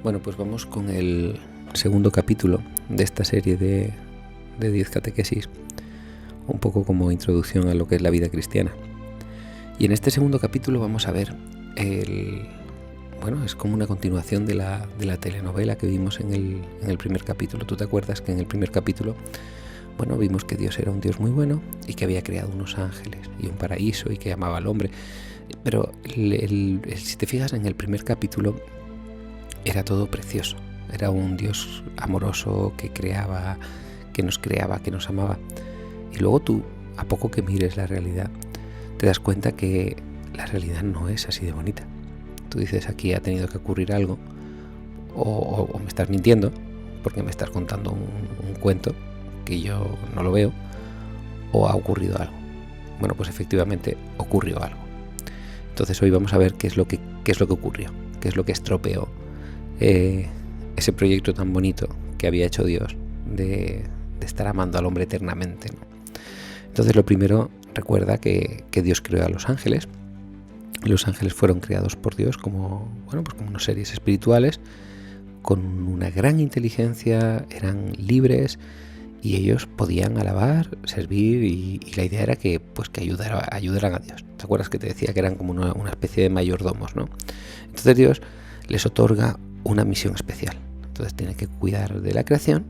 Bueno, pues vamos con el segundo capítulo de esta serie de 10 catequesis, un poco como introducción a lo que es la vida cristiana. Y en este segundo capítulo vamos a ver es como una continuación de la telenovela que vimos en el primer capítulo. ¿Tú te acuerdas que en el primer capítulo, vimos que Dios era un Dios muy bueno y que había creado unos ángeles y un paraíso y que amaba al hombre? Pero si te fijas en el primer capítulo, era todo precioso. Era un Dios amoroso que creaba, que nos amaba. Y luego tú, a poco que mires la realidad, te das cuenta que la realidad no es así de bonita. Tú dices, aquí ha tenido que ocurrir algo, o me estás mintiendo, porque me estás contando un cuento que yo no lo veo, o ha ocurrido algo. Bueno, pues efectivamente ocurrió algo. Entonces hoy vamos a ver qué es lo que ocurrió, qué es lo que estropeó ese proyecto tan bonito que había hecho Dios de estar amando al hombre eternamente, ¿no? Entonces lo primero, recuerda que Dios creó a los ángeles. Los ángeles fueron creados por Dios como unos seres espirituales con una gran inteligencia, eran libres y ellos podían alabar, servir y la idea era que ayudaran a Dios. ¿Te acuerdas que te decía que eran como una especie de mayordomos, ¿no? Entonces Dios les otorga una misión especial. Entonces tienen que cuidar de la creación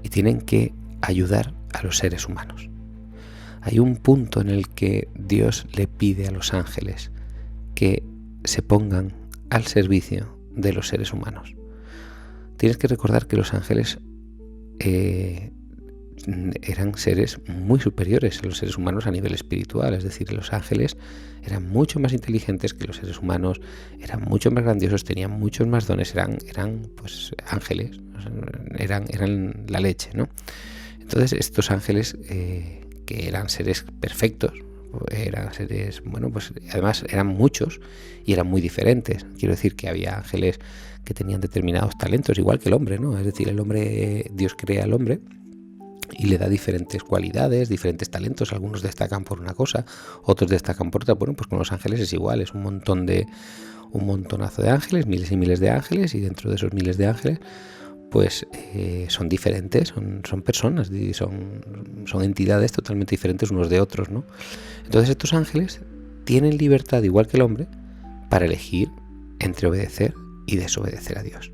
y tienen que ayudar a los seres humanos. Hay un punto en el que Dios le pide a los ángeles que se pongan al servicio de los seres humanos. Tienes que recordar que los ángeles eran seres muy superiores a los seres humanos a nivel espiritual, es decir, los ángeles eran mucho más inteligentes que los seres humanos, eran mucho más grandiosos, tenían muchos más dones, eran ángeles, eran la leche, ¿no? Entonces estos ángeles que eran seres perfectos, eran seres, además eran muchos y eran muy diferentes. Quiero decir que había ángeles que tenían determinados talentos, igual que el hombre, ¿no? Es decir, Dios crea al hombre y le da diferentes cualidades, diferentes talentos. Algunos destacan por una cosa, otros destacan por otra. Bueno, pues con los ángeles es igual, es un montonazo de ángeles, miles y miles de ángeles, y dentro de esos miles de ángeles pues son diferentes, son personas, son entidades totalmente diferentes unos de otros, ¿no? Entonces estos ángeles tienen libertad, igual que el hombre, para elegir entre obedecer y desobedecer a Dios.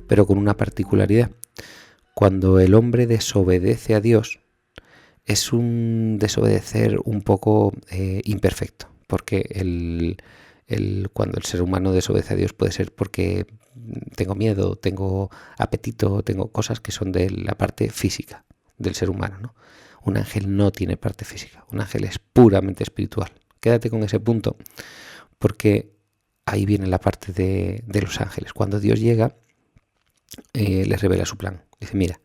Pero con una particularidad. Cuando el hombre desobedece a Dios, es un desobedecer un poco imperfecto, porque cuando el ser humano desobedece a Dios puede ser porque tengo miedo, tengo apetito, tengo cosas que son de la parte física del ser humano, ¿no? Un ángel no tiene parte física, un ángel es puramente espiritual. Quédate con ese punto, porque ahí viene la parte de los ángeles. Cuando Dios llega, les revela su plan. Dice, mira,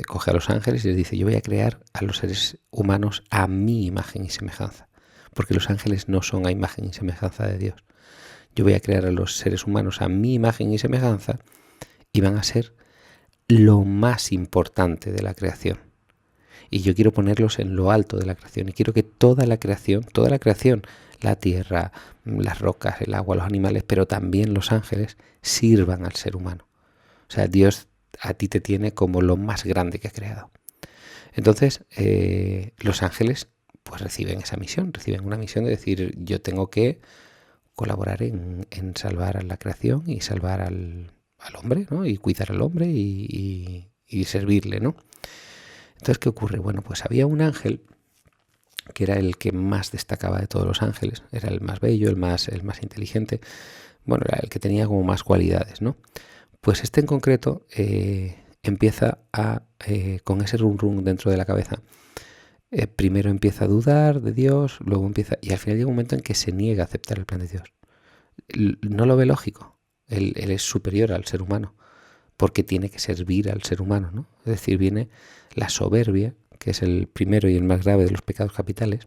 coge a los ángeles y les dice, yo voy a crear a los seres humanos a mi imagen y semejanza, porque los ángeles no son a imagen y semejanza de Dios. Yo voy a crear a los seres humanos a mi imagen y semejanza y van a ser lo más importante de la creación. Y yo quiero ponerlos en lo alto de la creación y quiero que toda la creación, la tierra, las rocas, el agua, los animales, pero también los ángeles, sirvan al ser humano. O sea, Dios a ti te tiene como lo más grande que ha creado. Entonces, los ángeles pues reciben esa misión, reciben una misión de decir, yo tengo que colaborar en salvar a la creación y salvar al hombre, ¿no? Y cuidar al hombre y servirle, ¿no? Entonces, ¿qué ocurre? Bueno, pues había un ángel que era el que más destacaba de todos los ángeles, era el más bello, el más inteligente, era el que tenía como más cualidades, ¿no? Pues este en concreto empieza con ese rum dentro de la cabeza. Primero empieza a dudar de Dios, y al final llega un momento en que se niega a aceptar el plan de Dios. No lo ve lógico, él es superior al ser humano, porque tiene que servir al ser humano, ¿no? Es decir, viene la soberbia, que es el primero y el más grave de los pecados capitales,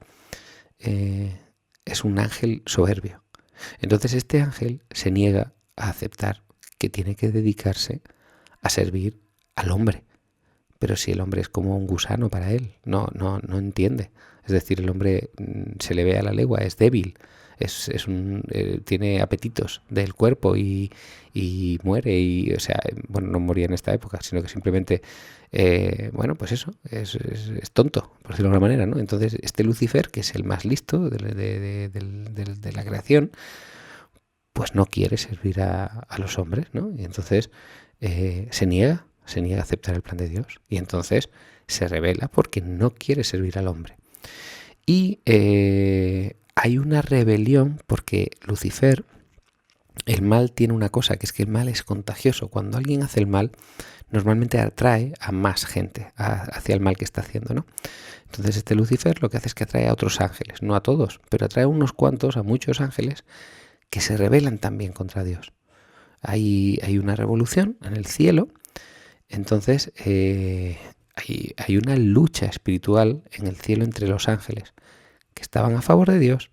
es un ángel soberbio. Entonces este ángel se niega a aceptar que tiene que dedicarse a servir al hombre, pero si el hombre es como un gusano para él, no entiende. Es decir, el hombre se le ve a la legua, es débil, tiene apetitos del cuerpo y muere, y, o sea, bueno, no moría en esta época, sino que simplemente, bueno, pues eso, es tonto, por decirlo de alguna manera, ¿no? Entonces, este Lucifer, que es el más listo de la creación, pues no quiere servir a los hombres, ¿no? Y entonces se niega a aceptar el plan de Dios, y entonces se rebela porque no quiere servir al hombre. Y hay una rebelión porque Lucifer, el mal tiene una cosa, que es que el mal es contagioso. Cuando alguien hace el mal, normalmente atrae a más gente hacia el mal que está haciendo, ¿no? Entonces este Lucifer lo que hace es que atrae a otros ángeles, no a todos, pero atrae a unos cuantos, a muchos ángeles, que se rebelan también contra Dios. Hay una revolución en el cielo, entonces hay una lucha espiritual en el cielo entre los ángeles que estaban a favor de Dios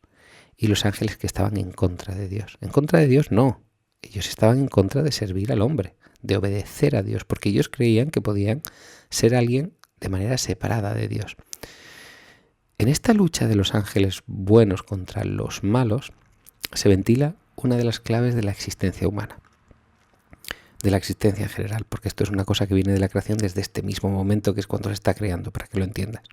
y los ángeles que estaban en contra de Dios. En contra de Dios no, ellos estaban en contra de servir al hombre, de obedecer a Dios, porque ellos creían que podían ser alguien de manera separada de Dios. En esta lucha de los ángeles buenos contra los malos se ventila una de las claves de la existencia humana, de la existencia en general, porque esto es una cosa que viene de la creación desde este mismo momento, que es cuando se está creando, para que lo entiendas.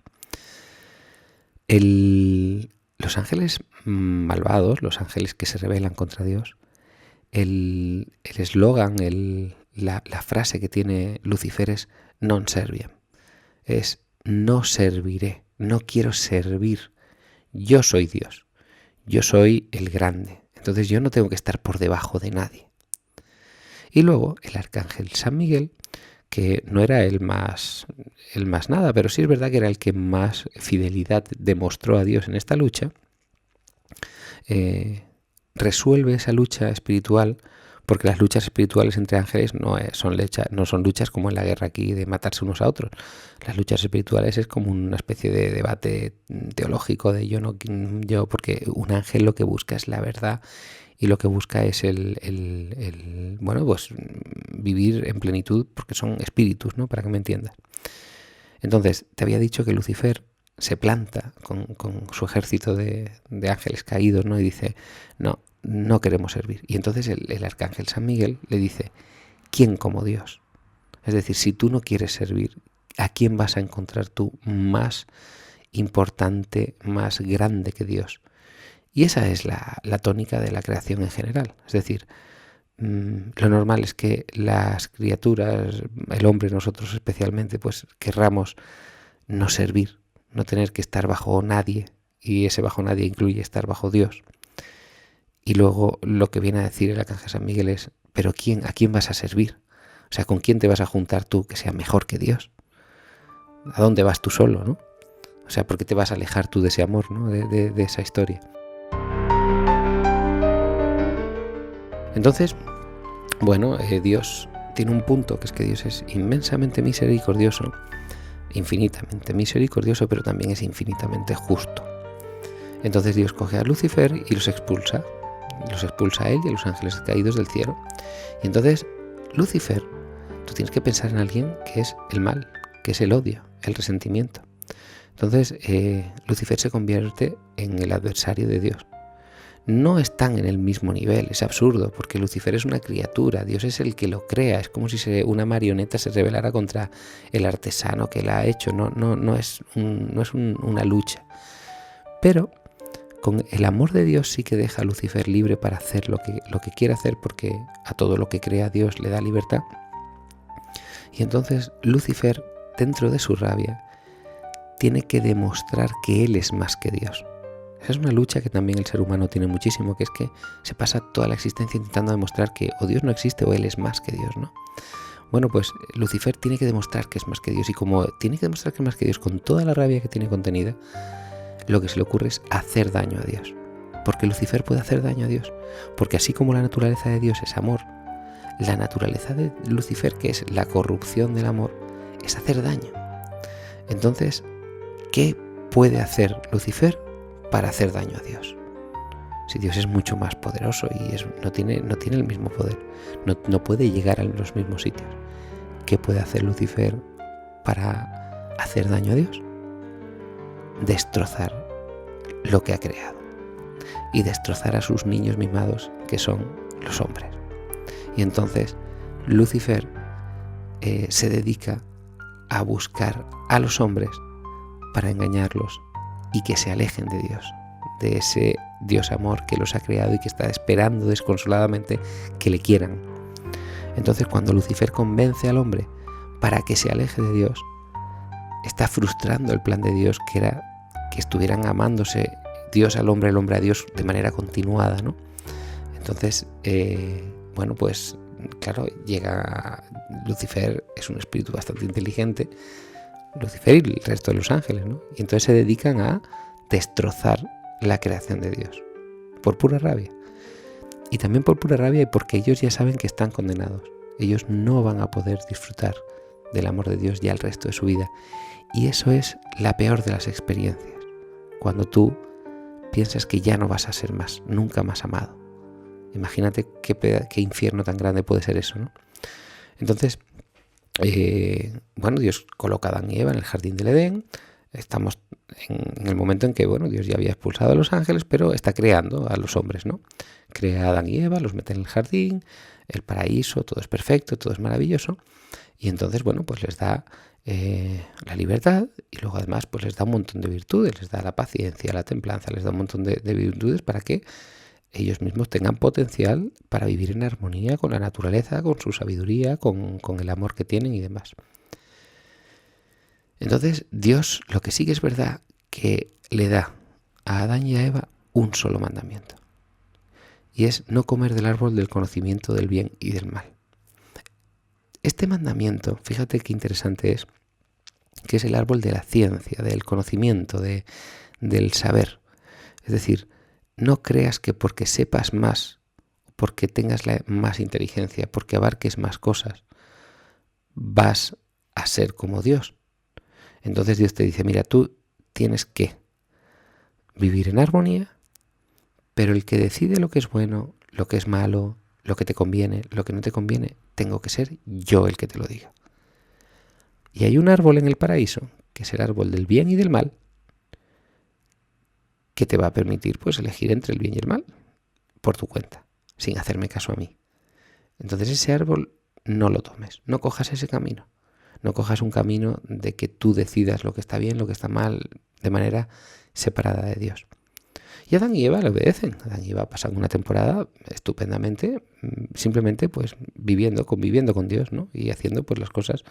Los ángeles malvados, los ángeles que se rebelan contra Dios, el eslogan, la frase que tiene Lucifer es non serviam, es no serviré, no quiero servir, yo soy Dios, yo soy el grande, entonces yo no tengo que estar por debajo de nadie. Y luego el arcángel San Miguel, que no era el más nada, pero sí es verdad que era el que más fidelidad demostró a Dios en esta lucha, resuelve esa lucha espiritual, porque las luchas espirituales entre ángeles no son luchas como en la guerra aquí de matarse unos a otros. Las luchas espirituales es como una especie de debate teológico de yo, porque un ángel lo que busca es la verdad y lo que busca es bueno, pues vivir en plenitud, porque son espíritus, ¿no? Para que me entiendas. Entonces, te había dicho que Lucifer se planta con su ejército de ángeles caídos, ¿no? Y dice, no queremos servir. Y entonces el arcángel San Miguel le dice, ¿quién como Dios? Es decir, si tú no quieres servir, ¿a quién vas a encontrar tú más importante, más grande que Dios? Y esa es la tónica de la creación en general. Es decir, lo normal es que las criaturas, el hombre, nosotros especialmente, pues querramos no servir, no tener que estar bajo nadie, y ese bajo nadie incluye estar bajo Dios. Y luego lo que viene a decir el arcángel San Miguel es, ¿pero a quién vas a servir? O sea, ¿con quién te vas a juntar tú que sea mejor que Dios? ¿A dónde vas tú solo, no? O sea, ¿por qué te vas a alejar tú de ese amor, ¿no? de esa historia? Entonces, bueno, Dios tiene un punto, que es que Dios es inmensamente misericordioso, infinitamente misericordioso, pero también es infinitamente justo. Entonces Dios coge a Lucifer y los expulsa a él y a los ángeles caídos del cielo. Y entonces Lucifer, tú tienes que pensar en alguien que es el mal, que es el odio, el resentimiento. Entonces Lucifer se convierte en el adversario de Dios. No están en el mismo nivel, es absurdo, porque Lucifer es una criatura, Dios es el que lo crea, es como si una marioneta se rebelara contra el artesano que la ha hecho, no es una lucha. Pero con el amor de Dios sí que deja a Lucifer libre para hacer lo que quiere hacer, porque a todo lo que crea Dios le da libertad. Y entonces Lucifer, dentro de su rabia, tiene que demostrar que él es más que Dios. Esa es una lucha que también el ser humano tiene muchísimo, que es que se pasa toda la existencia intentando demostrar que o Dios no existe o él es más que Dios, ¿no? Bueno, pues Lucifer tiene que demostrar que es más que Dios, y como tiene que demostrar que es más que Dios con toda la rabia que tiene contenida, lo que se le ocurre es hacer daño a Dios. Porque Lucifer puede hacer daño a Dios, porque así como la naturaleza de Dios es amor, la naturaleza de Lucifer, que es la corrupción del amor, es hacer daño. Entonces, ¿qué puede hacer Lucifer para hacer daño a Dios? Si Dios es mucho más poderoso y no tiene el mismo poder, no puede llegar a los mismos sitios. ¿Qué puede hacer Lucifer? para hacer daño a Dios? Destrozar lo que ha creado y destrozar a sus niños mimados, que son los hombres. Y entonces Lucifer se dedica a buscar a los hombres para engañarlos y que se alejen de Dios, de ese Dios amor que los ha creado y que está esperando desconsoladamente que le quieran. Entonces, cuando Lucifer convence al hombre para que se aleje de Dios, está frustrando el plan de Dios, que era que estuvieran amándose Dios al hombre, el hombre a Dios, de manera continuada, ¿no? Entonces, pues claro, llega Lucifer, es un espíritu bastante inteligente, Lucifer y el resto de los ángeles, ¿no? Y entonces se dedican a destrozar la creación de Dios, por pura rabia. Y también por pura rabia y porque ellos ya saben que están condenados. Ellos no van a poder disfrutar del amor de Dios ya el resto de su vida. Y eso es la peor de las experiencias, cuando tú piensas que ya no vas a ser más, nunca más amado. Imagínate qué infierno tan grande puede ser eso, ¿no? Entonces, Dios coloca a Adán y Eva en el jardín del Edén. Estamos en el momento en que, Dios ya había expulsado a los ángeles, pero está creando a los hombres, ¿no? Crea a Adán y Eva, los mete en el jardín, el paraíso, todo es perfecto, todo es maravilloso. Y entonces, pues les da la libertad y luego además pues les da un montón de virtudes, les da la paciencia, la templanza, les da un montón de virtudes para que ellos mismos tengan potencial para vivir en armonía con la naturaleza, con su sabiduría, con el amor que tienen y demás. Entonces, Dios, lo que sí que es verdad, que le da a Adán y a Eva un solo mandamiento. Y es no comer del árbol del conocimiento del bien y del mal. Este mandamiento, fíjate qué interesante es, que es el árbol de la ciencia, del conocimiento, del saber. Es decir, no creas que porque sepas más, porque tengas más inteligencia, porque abarques más cosas, vas a ser como Dios. Entonces Dios te dice, mira, tú tienes que vivir en armonía, pero el que decide lo que es bueno, lo que es malo, lo que te conviene, lo que no te conviene, tengo que ser yo el que te lo diga. Y hay un árbol en el paraíso, que es el árbol del bien y del mal, que te va a permitir pues elegir entre el bien y el mal por tu cuenta, sin hacerme caso a mí. Entonces ese árbol no lo tomes, no cojas ese camino. No cojas un camino de que tú decidas lo que está bien, lo que está mal, de manera separada de Dios. Y Adán y Eva le obedecen. Adán y Eva pasan una temporada estupendamente, simplemente pues conviviendo con Dios, ¿no? Y haciendo pues las cosas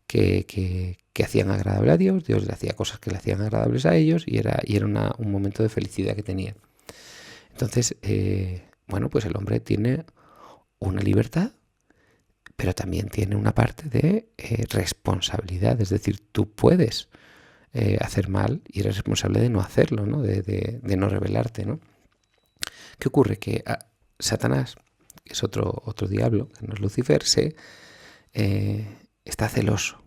que hacían agradable a Dios. Dios le hacía cosas que le hacían agradables a ellos y era un momento de felicidad que tenían. Entonces, pues el hombre tiene una libertad, pero también tiene una parte de responsabilidad. Es decir, tú puedes hacer mal y eres responsable de no hacerlo, ¿no? De no rebelarte, ¿no? ¿Qué ocurre? Que Satanás, que es otro diablo, que no es Lucifer, está celoso.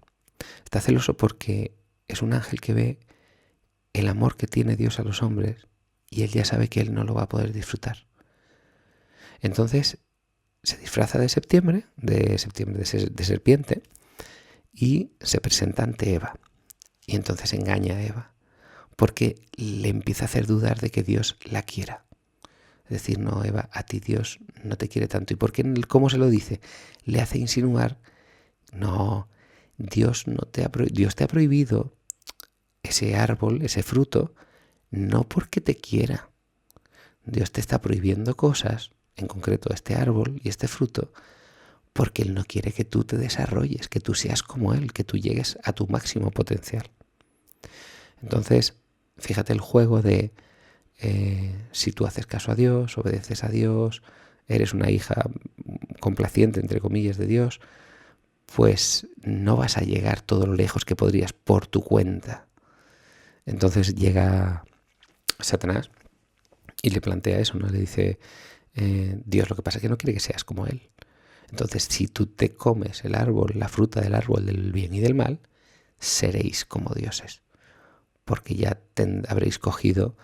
Está celoso porque es un ángel que ve el amor que tiene Dios a los hombres y él ya sabe que él no lo va a poder disfrutar. Entonces se disfraza de serpiente y se presenta ante Eva. Y entonces engaña a Eva porque le empieza a hacer dudar de que Dios la quiera. Es decir, no, Eva, a ti Dios no te quiere tanto. ¿Y por qué? ¿Cómo se lo dice? Le hace insinuar, no, Dios te ha prohibido ese árbol, ese fruto, no porque te quiera. Dios te está prohibiendo cosas, en concreto este árbol y este fruto, porque Él no quiere que tú te desarrolles, que tú seas como Él, que tú llegues a tu máximo potencial. Entonces, fíjate el juego de si tú haces caso a Dios, obedeces a Dios, eres una hija complaciente, entre comillas, de Dios, pues no vas a llegar todo lo lejos que podrías por tu cuenta. Entonces llega Satanás y le plantea eso, ¿no? Le dice, Dios lo que pasa es que no quiere que seas como Él. Entonces, si tú te comes el árbol, la fruta del árbol del bien y del mal, seréis como dioses. Porque ya habréis cogido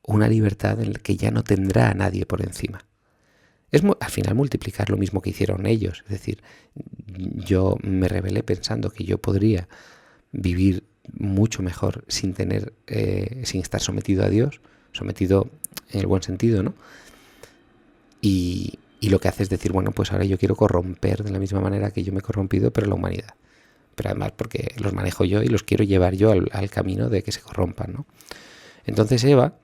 una libertad en la que ya no tendrá a nadie por encima. Es al final multiplicar lo mismo que hicieron ellos. Es decir, yo me rebelé pensando que yo podría vivir mucho mejor sin estar sometido a Dios, sometido en el buen sentido, ¿no? Y lo que hace es decir, bueno, pues ahora yo quiero corromper de la misma manera que yo me he corrompido, pero la humanidad. Pero además porque los manejo yo y los quiero llevar yo al camino de que se corrompan, ¿no? Entonces Eva,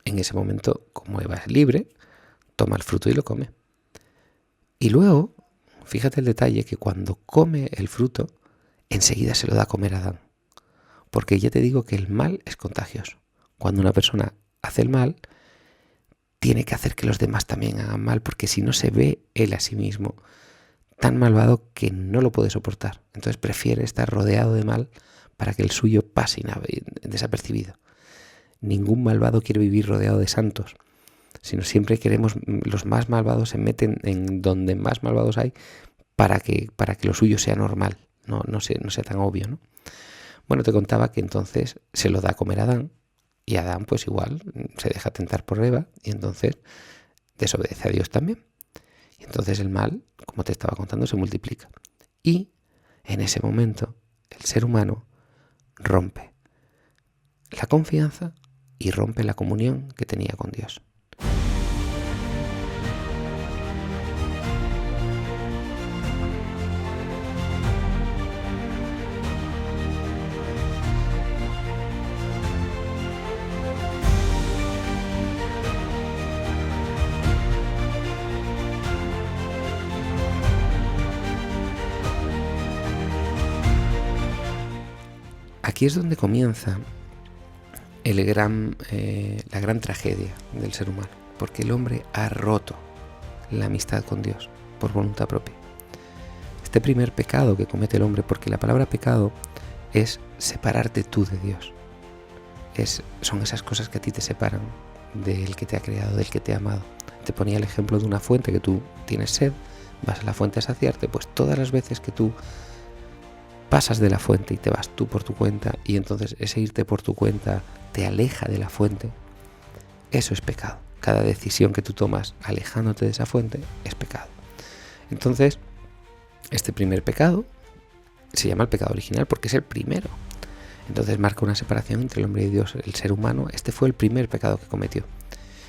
en ese momento, como Eva es libre, toma el fruto y lo come. Y luego, fíjate el detalle, que cuando come el fruto, enseguida se lo da a comer a Adán. Porque ya te digo que el mal es contagioso. Cuando una persona hace el mal, tiene que hacer que los demás también hagan mal, porque si no se ve él a sí mismo tan malvado que no lo puede soportar. Entonces prefiere estar rodeado de mal para que el suyo pase desapercibido. Ningún malvado quiere vivir rodeado de santos, sino siempre queremos, los más malvados se meten en donde más malvados hay para que lo suyo sea normal, no sea tan obvio, ¿no? Bueno, te contaba que entonces se lo da a comer a Adán, y Adán pues igual se deja tentar por Eva y entonces desobedece a Dios también. Y entonces el mal, como te estaba contando, se multiplica. Y en ese momento el ser humano rompe la confianza y rompe la comunión que tenía con Dios. Aquí es donde comienza la gran tragedia del ser humano, porque el hombre ha roto la amistad con Dios por voluntad propia. Este primer pecado que comete el hombre, porque la palabra pecado es separarte tú de Dios. Son esas cosas que a ti te separan del que te ha creado, del que te ha amado. Te ponía el ejemplo de una fuente, que tú tienes sed, vas a la fuente a saciarte, pues todas las veces que tú pasas de la fuente y te vas tú por tu cuenta, y entonces ese irte por tu cuenta te aleja de la fuente, eso es pecado. Cada decisión que tú tomas alejándote de esa fuente es pecado. Entonces, este primer pecado se llama el pecado original porque es el primero. Entonces marca una separación entre el hombre y Dios. El ser humano, este fue el primer pecado que cometió.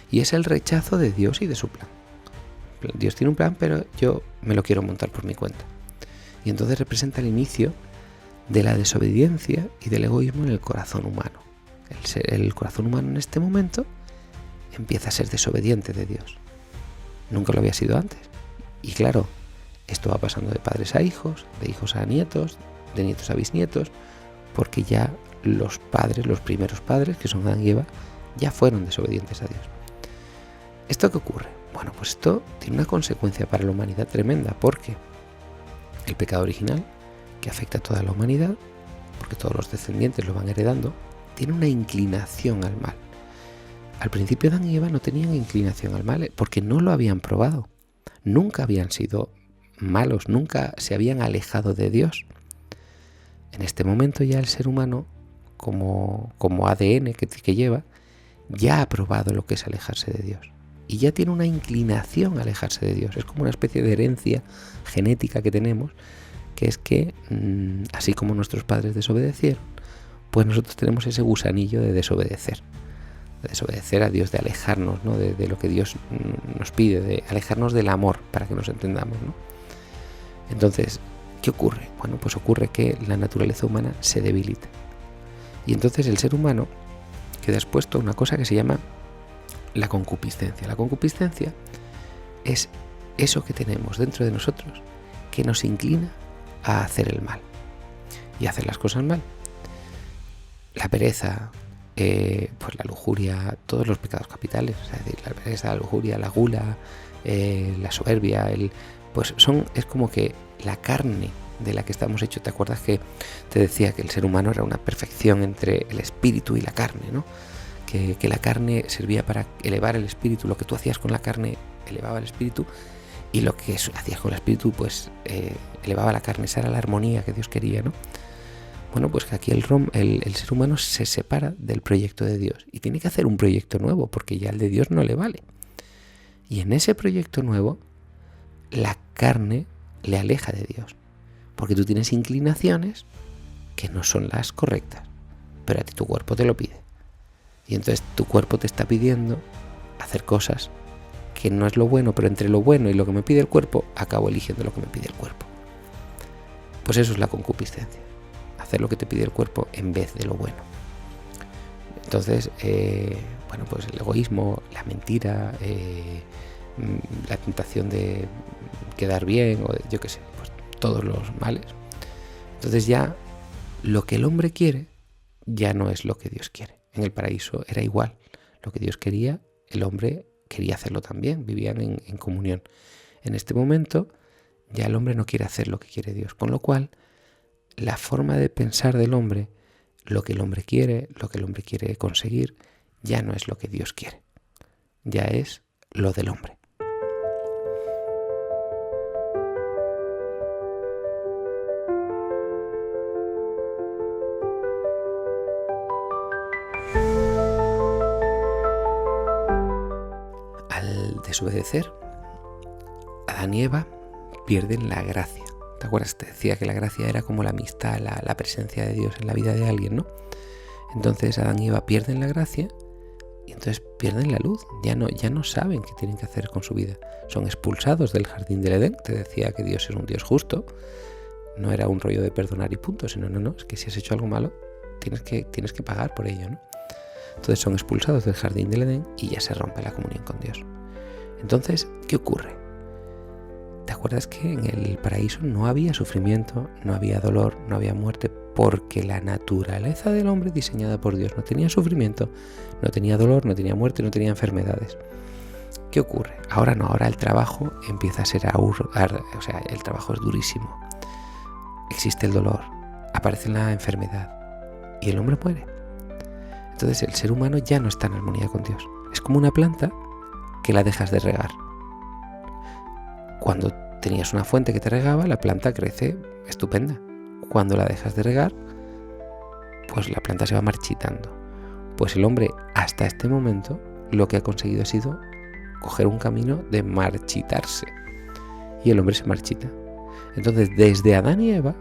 Y es el rechazo de Dios y de su plan. Dios tiene un plan, pero yo me lo quiero montar por mi cuenta. Y entonces representa el inicio de la desobediencia y del egoísmo en el corazón humano. El corazón humano en este momento empieza a ser desobediente de Dios. Nunca lo había sido antes. Y claro, esto va pasando de padres a hijos, de hijos a nietos, de nietos a bisnietos, porque ya los primeros padres, que son Adán y Eva, ya fueron desobedientes a Dios. ¿Esto qué ocurre? Bueno, pues esto tiene una consecuencia para la humanidad tremenda, porque el pecado original, que afecta a toda la humanidad, porque todos los descendientes lo van heredando, tiene una inclinación al mal. Al principio Adán y Eva no tenían inclinación al mal porque no lo habían probado. Nunca habían sido malos, nunca se habían alejado de Dios. En este momento ya el ser humano, como ADN que lleva, ya ha probado lo que es alejarse de Dios. Y ya tiene una inclinación a alejarse de Dios. Es como una especie de herencia genética que tenemos, que es que, así como nuestros padres desobedecieron, pues nosotros tenemos ese gusanillo de desobedecer a Dios, de alejarnos, ¿no? de lo que Dios nos pide, de alejarnos del amor, para que nos entendamos, ¿no? Entonces, ¿qué ocurre? Bueno, pues ocurre que la naturaleza humana se debilita. Y entonces el ser humano queda expuesto a una cosa que se llama la concupiscencia. La concupiscencia es eso que tenemos dentro de nosotros que nos inclina a hacer el mal y a hacer las cosas mal. La pereza, pues la lujuria, todos los pecados capitales, es decir, la pereza, la lujuria, la gula, la soberbia, es como que la carne de la que estamos hechos. ¿Te acuerdas que te decía que el ser humano era una perfección entre el espíritu y la carne, ¿no? Que la carne servía para elevar el espíritu, lo que tú hacías con la carne elevaba el espíritu, y lo que hacías con el espíritu pues elevaba la carne. Esa era la armonía que Dios quería, ¿no? Bueno, pues que aquí el ser humano se separa del proyecto de Dios y tiene que hacer un proyecto nuevo porque ya el de Dios no le vale. Y en ese proyecto nuevo, la carne le aleja de Dios, porque tú tienes inclinaciones que no son las correctas, pero a ti tu cuerpo te lo pide. Y entonces tu cuerpo te está pidiendo hacer cosas que no es lo bueno, pero entre lo bueno y lo que me pide el cuerpo, acabo eligiendo lo que me pide el cuerpo. Pues eso es la concupiscencia, hacer lo que te pide el cuerpo en vez de lo bueno. Entonces, pues el egoísmo, la mentira, la tentación de quedar bien, o yo qué sé, pues todos los males. Entonces ya lo que el hombre quiere ya no es lo que Dios quiere. En el paraíso era igual. Lo que Dios quería, el hombre quería hacerlo también, vivían en comunión. En este momento ya el hombre no quiere hacer lo que quiere Dios, con lo cual la forma de pensar del hombre, lo que el hombre quiere conseguir, ya no es lo que Dios quiere, ya es lo del hombre. Al desobedecer, Adán y Eva pierden la gracia. ¿Te acuerdas? Te decía que la gracia era como la amistad, la presencia de Dios en la vida de alguien, ¿no? Entonces Adán y Eva pierden la gracia y entonces pierden la luz. Ya no saben qué tienen que hacer con su vida. Son expulsados del jardín del Edén. Te decía que Dios es un Dios justo. No era un rollo de perdonar y punto, sino no, es que si has hecho algo malo, tienes que pagar por ello, ¿no? Entonces son expulsados del jardín del Edén y ya se rompe la comunión con Dios. Entonces, ¿qué ocurre? ¿Te acuerdas que en el paraíso no había sufrimiento, no había dolor, no había muerte? Porque la naturaleza del hombre diseñada por Dios no tenía sufrimiento, no tenía dolor, no tenía muerte, no tenía enfermedades. ¿Qué ocurre? Ahora no, ahora el trabajo empieza a ser el trabajo es durísimo. Existe el dolor, aparece la enfermedad y el hombre muere. Entonces el ser humano ya no está en armonía con Dios. Es como una planta que la dejas de regar. Cuando tenías una fuente que te regaba, la planta crece estupenda. Cuando la dejas de regar, pues la planta se va marchitando. Pues el hombre, hasta este momento, lo que ha conseguido ha sido coger un camino de marchitarse. Y el hombre se marchita. Entonces, desde Adán y Eva,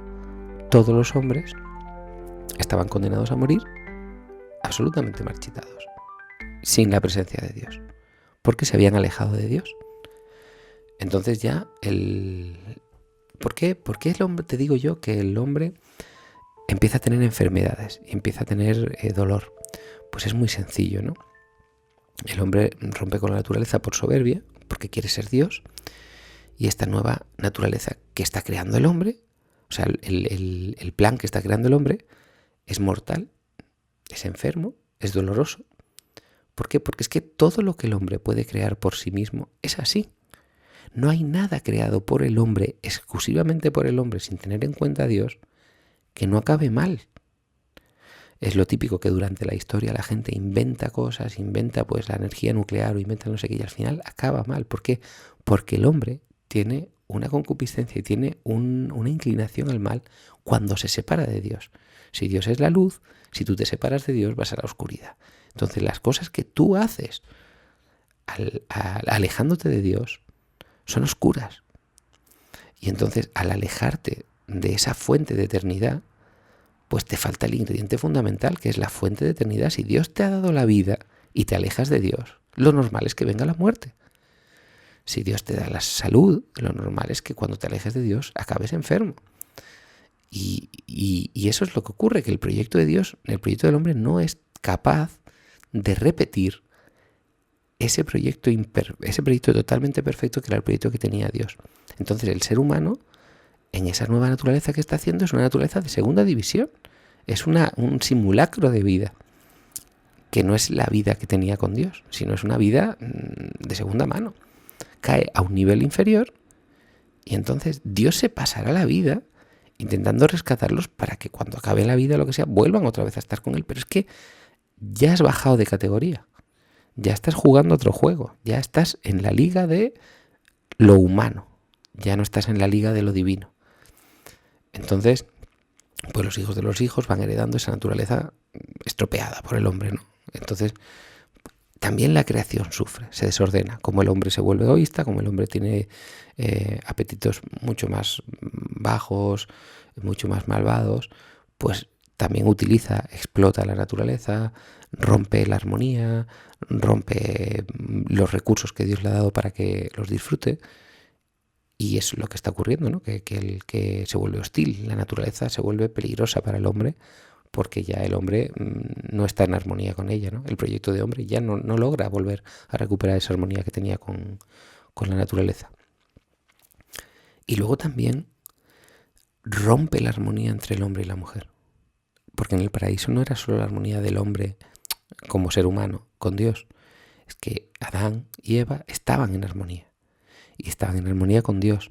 todos los hombres estaban condenados a morir absolutamente marchitados, sin la presencia de Dios, porque se habían alejado de Dios. Entonces ya ¿Por qué el hombre, te digo yo, que el hombre empieza a tener enfermedades y empieza a tener dolor? Pues es muy sencillo, ¿no? El hombre rompe con la naturaleza por soberbia, porque quiere ser Dios, y esta nueva naturaleza que está creando el hombre, o sea, el plan que está creando el hombre, es mortal, es enfermo, es doloroso. ¿Por qué? Porque es que todo lo que el hombre puede crear por sí mismo es así. No hay nada creado por el hombre, exclusivamente por el hombre, sin tener en cuenta a Dios, que no acabe mal. Es lo típico que durante la historia la gente inventa cosas, inventa pues la energía nuclear o inventa no sé qué, y al final acaba mal. ¿Por qué? Porque el hombre tiene una concupiscencia y tiene una inclinación al mal cuando se separa de Dios. Si Dios es la luz, si tú te separas de Dios vas a la oscuridad. Entonces las cosas que tú haces alejándote de Dios son oscuras. Y entonces al alejarte de esa fuente de eternidad, pues te falta el ingrediente fundamental, que es la fuente de eternidad. Si Dios te ha dado la vida y te alejas de Dios, lo normal es que venga la muerte. Si Dios te da la salud, lo normal es que cuando te alejes de Dios acabes enfermo. Y eso es lo que ocurre, que el proyecto de Dios, el proyecto del hombre, no es capaz de repetir ese proyecto totalmente perfecto que era el proyecto que tenía Dios. Entonces el ser humano, en esa nueva naturaleza que está haciendo, es una naturaleza de segunda división. Es un simulacro de vida, que no es la vida que tenía con Dios, sino es una vida de segunda mano. Cae a un nivel inferior y entonces Dios se pasará la vida intentando rescatarlos para que cuando acabe la vida, lo que sea, vuelvan otra vez a estar con Él. Pero es que ya has bajado de categoría. Ya estás jugando otro juego, ya estás en la liga de lo humano, ya no estás en la liga de lo divino. Entonces, pues los hijos de los hijos van heredando esa naturaleza estropeada por el hombre, ¿no? Entonces, también la creación sufre, se desordena. Como el hombre se vuelve egoísta, como el hombre tiene apetitos mucho más bajos, mucho más malvados, pues también explota la naturaleza, rompe la armonía, rompe los recursos que Dios le ha dado para que los disfrute. Y es lo que está ocurriendo, ¿no? Que se vuelve hostil, la naturaleza se vuelve peligrosa para el hombre, porque ya el hombre no está en armonía con ella, ¿no? El proyecto de hombre ya no logra volver a recuperar esa armonía que tenía con la naturaleza. Y luego también rompe la armonía entre el hombre y la mujer. Porque en el paraíso no era solo la armonía del hombre como ser humano con Dios. Es que Adán y Eva estaban en armonía. Y estaban en armonía con Dios.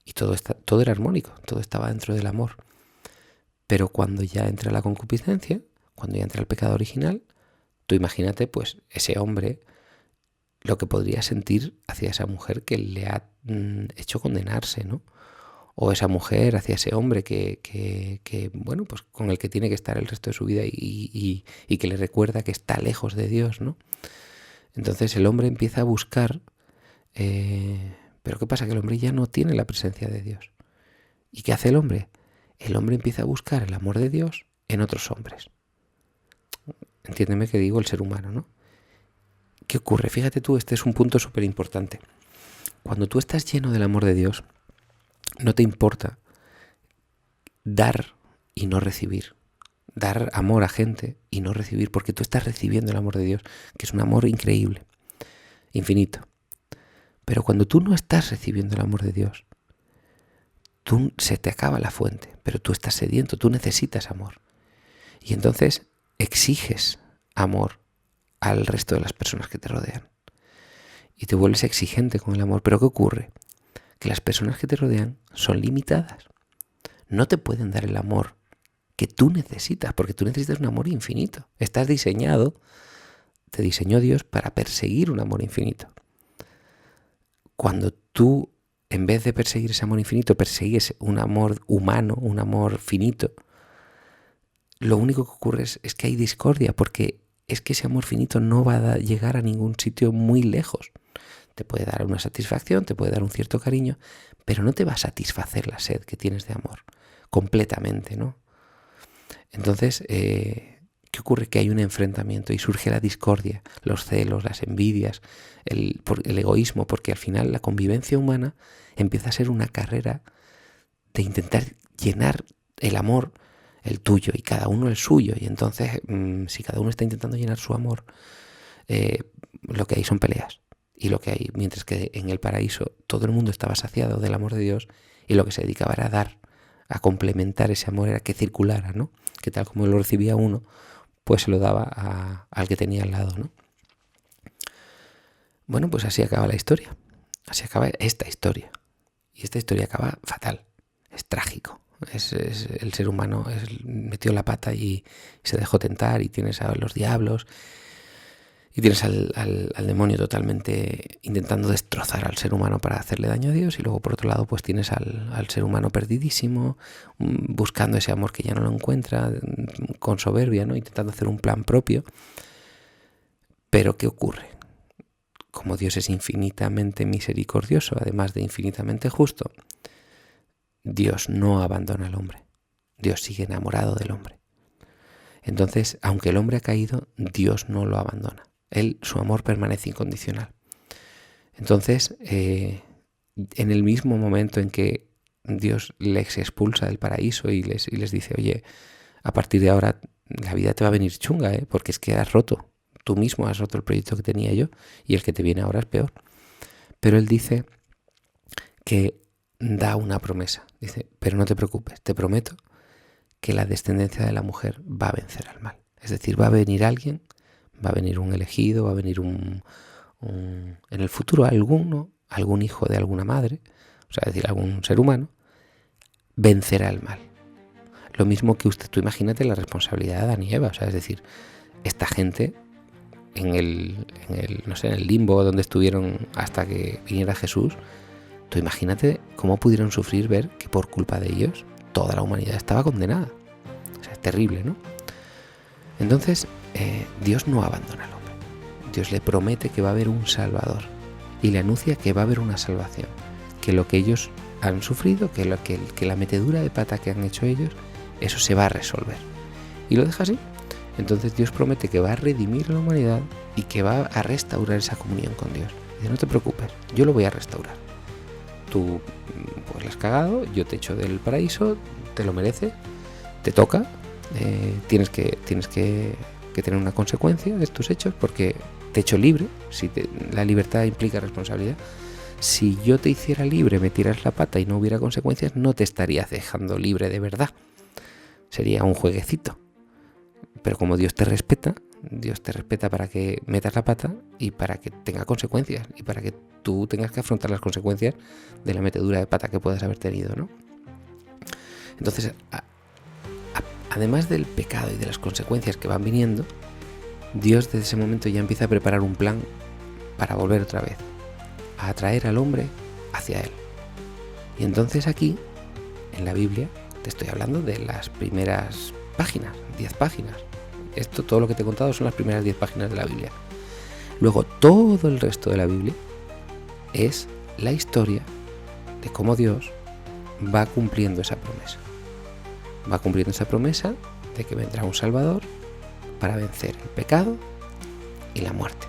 Y todo era armónico, todo estaba dentro del amor. Pero cuando ya entra la concupiscencia, cuando ya entra el pecado original, tú imagínate pues ese hombre lo que podría sentir hacia esa mujer que le ha hecho condenarse, ¿no? O esa mujer hacia ese hombre que bueno, pues con el que tiene que estar el resto de su vida y que le recuerda que está lejos de Dios, ¿no? Entonces el hombre empieza a buscar, pero ¿qué pasa? Que el hombre ya no tiene la presencia de Dios. ¿Y qué hace el hombre? El hombre empieza a buscar el amor de Dios en otros hombres. Entiéndeme que digo el ser humano, ¿no? ¿Qué ocurre? Fíjate tú, este es un punto súper importante. Cuando tú estás lleno del amor de Dios, no te importa dar y no recibir. Dar amor a gente y no recibir, porque tú estás recibiendo el amor de Dios, que es un amor increíble, infinito. Pero cuando tú no estás recibiendo el amor de Dios, se te acaba la fuente, pero tú estás sediento, tú necesitas amor. Y entonces exiges amor al resto de las personas que te rodean. Y te vuelves exigente con el amor. Pero ¿qué ocurre? Que las personas que te rodean son limitadas. No te pueden dar el amor que tú necesitas, porque tú necesitas un amor infinito. Estás diseñado, te diseñó Dios para perseguir un amor infinito. Cuando tú, en vez de perseguir ese amor infinito, persigues un amor humano, un amor finito, lo único que ocurre es que hay discordia, porque es que ese amor finito no va a llegar a ningún sitio muy lejos. Te puede dar una satisfacción, te puede dar un cierto cariño, pero no te va a satisfacer la sed que tienes de amor completamente, ¿no? Entonces, ¿qué ocurre? Que hay un enfrentamiento y surge la discordia, los celos, las envidias, el egoísmo, porque al final la convivencia humana empieza a ser una carrera de intentar llenar el amor, el tuyo, y cada uno el suyo. Y entonces, si cada uno está intentando llenar su amor, lo que hay son peleas. Y lo que hay, mientras que en el paraíso todo el mundo estaba saciado del amor de Dios, y lo que se dedicaba era a dar, a complementar ese amor, era que circulara, ¿no? Que tal como lo recibía uno, pues se lo daba al que tenía al lado, ¿no? Bueno, pues así acaba la historia. Así acaba esta historia. Y esta historia acaba fatal. Es trágico. El ser humano metió la pata y se dejó tentar, y tienes a los diablos y tienes al demonio totalmente intentando destrozar al ser humano para hacerle daño a Dios, y luego por otro lado pues tienes al ser humano perdidísimo, buscando ese amor que ya no lo encuentra, con soberbia, ¿no? Intentando hacer un plan propio. Pero ¿qué ocurre? Como Dios es infinitamente misericordioso, además de infinitamente justo, Dios no abandona al hombre. Dios sigue enamorado del hombre. Entonces, aunque el hombre ha caído, Dios no lo abandona. Su amor permanece incondicional. Entonces, en el mismo momento en que Dios les expulsa del paraíso y les dice, oye, a partir de ahora la vida te va a venir chunga, porque es que tú mismo has roto el proyecto que tenía yo, y el que te viene ahora es peor. Pero él dice que da una promesa. Dice, pero no te preocupes, te prometo que la descendencia de la mujer va a vencer al mal. Es decir, va a venir alguien, va a venir un elegido, va a venir en el futuro algún hijo de alguna madre, o sea, es decir, algún ser humano, vencerá el mal. Lo mismo que tú imagínate la responsabilidad de Adán y Eva, o sea, es decir, esta gente en el limbo donde estuvieron hasta que viniera Jesús, tú imagínate cómo pudieron sufrir ver que por culpa de ellos toda la humanidad estaba condenada. O sea, es terrible, ¿no? Entonces, Dios no abandona al hombre. Dios le promete que va a haber un Salvador y le anuncia que va a haber una salvación, que lo que ellos han sufrido, que la metedura de pata que han hecho ellos, eso se va a resolver. Y lo deja así. Entonces Dios promete que va a redimir a la humanidad y que va a restaurar esa comunión con Dios. Dice, no te preocupes, yo lo voy a restaurar. Tú pues la has cagado, yo te echo del paraíso, te lo mereces, te toca, tienes que tener una consecuencia de tus hechos porque te echo libre. La libertad implica responsabilidad. Si yo te hiciera libre, me tiras la pata y no hubiera consecuencias, no te estarías dejando libre de verdad. Sería un jueguecito. Pero como Dios te respeta para que metas la pata y para que tenga consecuencias y para que tú tengas que afrontar las consecuencias de la metedura de pata que puedas haber tenido, ¿no? Entonces, además del pecado y de las consecuencias que van viniendo, Dios desde ese momento ya empieza a preparar un plan para volver otra vez a atraer al hombre hacia él. Y entonces aquí, en la Biblia, te estoy hablando de las primeras páginas, 10 páginas. Todo lo que te he contado son las primeras 10 páginas de la Biblia. Luego, todo el resto de la Biblia es la historia de cómo Dios va cumpliendo esa promesa. Va cumpliendo esa promesa de que vendrá un Salvador para vencer el pecado y la muerte.